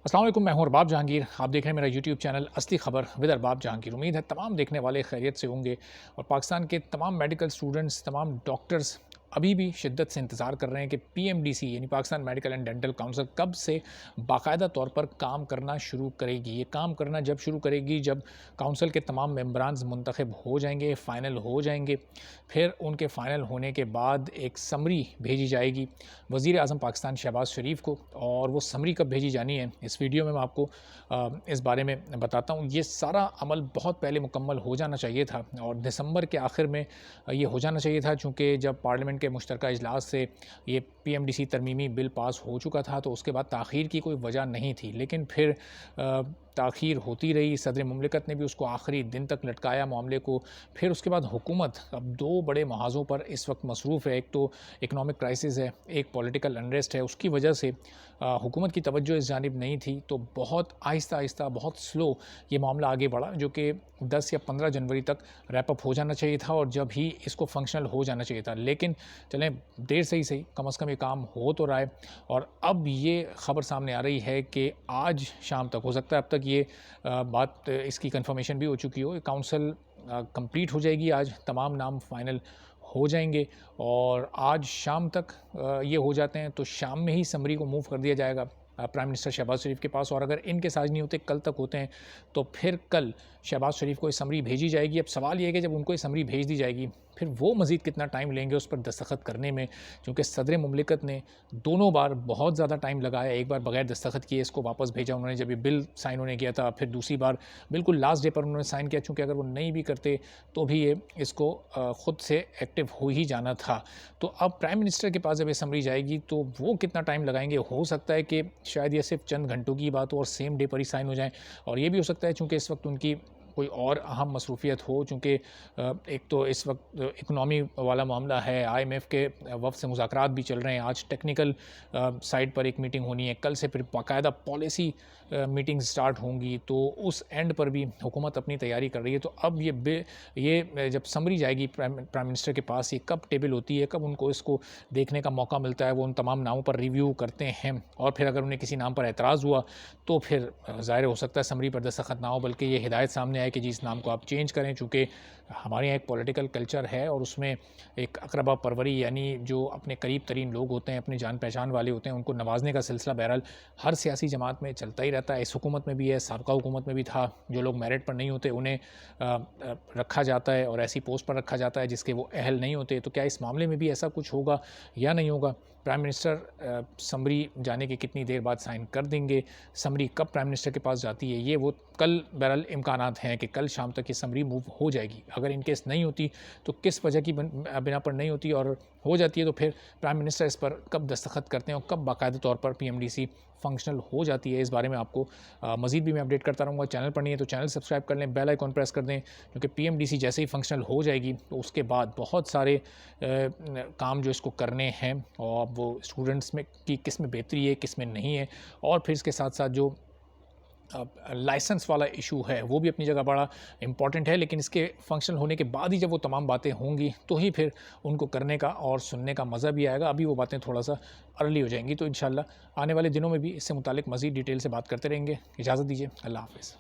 अस्सलाम वालेकुम, मैं हूं अरबाब जहांगीर। आप देख रहे हैं मेरा यूट्यूब चैनल असली खबर विद अरबाब जहांगीर। उम्मीद है तमाम देखने वाले खैरियत से होंगे और पाकिस्तान के तमाम मेडिकल स्टूडेंट्स, तमाम डॉक्टर्स अभी भी शिद्दत से इंतज़ार कर रहे हैं कि पीएमडीसी यानी Pakistan medical and dental council कब से बाकायदा तौर पर काम करना शुरू करेगी। ये काम करना जब शुरू करेगी जब काउंसिल के तमाम मेंबरान्स मुंतखब हो जाएंगे, फ़ाइनल हो जाएंगे। फिर उनके फ़ाइनल होने के बाद एक समरी भेजी जाएगी वज़ीर आज़म पाकिस्तान शहबाज शरीफ को, और वो समरी कब भेजी जानी है इस वीडियो में मैं आपको इस बारे में बताता हूँ। ये सारा अमल बहुत पहले मुकम्मल हो जाना चाहिए था और दिसंबर के आखिर में ये हो जाना चाहिए था, चूँकि जब पार्लियामेंट के मुश्तरका इजलास से ये पीएमडीसी तरमीमी बिल पास हो चुका था तो उसके बाद ताख़ीर की कोई वजह नहीं थी। लेकिन फिर ताख़ीर होती रही, सदर मुमलिकत ने भी उसको आखिरी दिन तक लटकाया मामले को। फिर उसके बाद हुकूमत अब दो बड़े महाज़ों पर इस वक्त मसरूफ़ है। एक तो इकनॉमिक क्राइसिस है, एक पॉलिटिकल अनरेस्ट है। उसकी वजह से हुकूमत की तवज्जो इस जानिब नहीं थी, तो बहुत आहिस्ता आहिस्ता, बहुत स्लो ये मामला आगे बढ़ा, जो कि 10 या 15 जनवरी तक रैप अप हो जाना चाहिए था और जब ही इसको फंक्शनल हो जाना चाहिए था। लेकिन चलें, देर से ही सही, कम अज़ कम ये काम हो तो रहा है। और अब ये ख़बर सामने आ रही है कि आज शाम तक, हो सकता है अब तक ये बात इसकी कंफर्मेशन भी हो चुकी हो, काउंसिल कंप्लीट हो जाएगी, आज तमाम नाम फाइनल हो जाएंगे और आज शाम तक ये हो जाते हैं तो शाम में ही समरी को मूव कर दिया जाएगा प्राइम मिनिस्टर शहबाज शरीफ के पास। और अगर इनके साथ नहीं होते, कल तक होते हैं, तो फिर कल शहबाज शरीफ को ये समरी भेजी जाएगी। अब सवाल ये है कि जब उनको ये समरी भेज दी जाएगी फिर वो मज़ीद कितना टाइम लेंगे उस पर दस्तखत करने में, क्योंकि सदर मुमलिकत ने दोनों बार बहुत ज़्यादा टाइम लगाया। एक बार बगैर दस्तखत किए इसको वापस भेजा उन्होंने जब ये बिल साइन होने किया था, फिर दूसरी बार बिल्कुल लास्ट डे पर उन्होंने साइन किया, चूँकि अगर वो नहीं भी करते तो भी ये इसको ख़ुद से एक्टिव हो ही जाना था। तो अब प्राइम मिनिस्टर के पास जब ये समरी जाएगी तो वो कितना टाइम लगाएंगे। हो सकता है कि शायद ये सिर्फ चंद घंटों की बात हो और सेम डे पर ही साइन हो जाए, और ये भी हो सकता है चूँकि इस वक्त उनकी कोई और अहम मसरूफ़ियत हो, चूँकि एक तो इस वक्त इकनॉमी वाला मामला है, आईएमएफ के वफ़द से मुज़ाकरात भी चल रहे हैं। आज टेक्निकल साइड पर एक मीटिंग होनी है, कल से फिर बाकायदा पॉलिसी मीटिंग स्टार्ट होंगी, तो उस एंड पर भी हुकूमत अपनी तैयारी कर रही है। तो अब ये जब समरी जाएगी प्राइम मिनिस्टर के पास, ये कब टेबल होती है, कब उनको इसको देखने का मौका मिलता है, वो उन तमाम नामों पर रिव्यू करते हैं और फिर अगर उन्हें किसी नाम पर एतराज़ हुआ तो फिर ज़ाहिर हो सकता है समरी पर दस्तखत ना हो, बल्कि ये हिदायत सामने आए कि जी इस नाम को आप चेंज करें। चूँकि हमारे यहाँ एक पॉलिटिकल कल्चर है और उसमें एक अक़रबा परवरी, यानी जो अपने करीब तरीन लोग होते हैं, अपने जान पहचान वाले होते हैं, उनको नवाजने का सिलसिला बहरहाल हर सियासी जमात में चलता ही रहता है। इस हुकूमत में भी है, साबका हुकूमत में भी था। जो लोग मेरिट पर नहीं होते उन्हें रखा जाता है और ऐसी पोस्ट पर रखा जाता है जिसके वो अहल नहीं होते। तो क्या इस मामले में भी ऐसा कुछ होगा या नहीं होगा? प्राइम मिनिस्टर समरी जाने के कितनी देर बाद साइन कर देंगे, समरी कब प्राइम मिनिस्टर के पास जाती है, ये वो कल बहरहाल इम्कानात हैं कि कल शाम तक ये समरी मूव हो जाएगी। अगर इनकेस नहीं होती तो किस वजह की बिना पर नहीं होती, और हो जाती है तो फिर प्राइम मिनिस्टर इस पर कब दस्तखत करते हैं और कब बाकायदा तौर पर पीएमडीसी फंक्शनल हो जाती है। इस बारे में आपको मज़ीद भी मैं अपडेट करता रहूँगा। चैनल पर नहीं है तो चैनल सब्सक्राइब कर लें, बेल आइकॉन प्रेस कर दें, क्योंकि पीएमडीसी जैसे ही फंक्शनल हो जाएगी तो उसके बाद बहुत सारे काम जो इसको करने हैं, और वो स्टूडेंट्स में की किस में बेहतरी है, किस में नहीं है, और फिर इसके साथ साथ जो लाइसेंस वाला इशू है वो भी अपनी जगह बड़ा इंपॉर्टेंट है। लेकिन इसके फंक्शन होने के बाद ही जब वो तमाम बातें होंगी तो ही फिर उनको करने का और सुनने का मज़ा भी आएगा। अभी वो बातें थोड़ा सा अर्ली हो जाएंगी, तो इंशाल्लाह आने वाले दिनों में भी इससे मुतालिक मज़ीद डिटेल से बात करते रहेंगे। इजाज़त दीजिए, अल्लाह हाफ़िज़।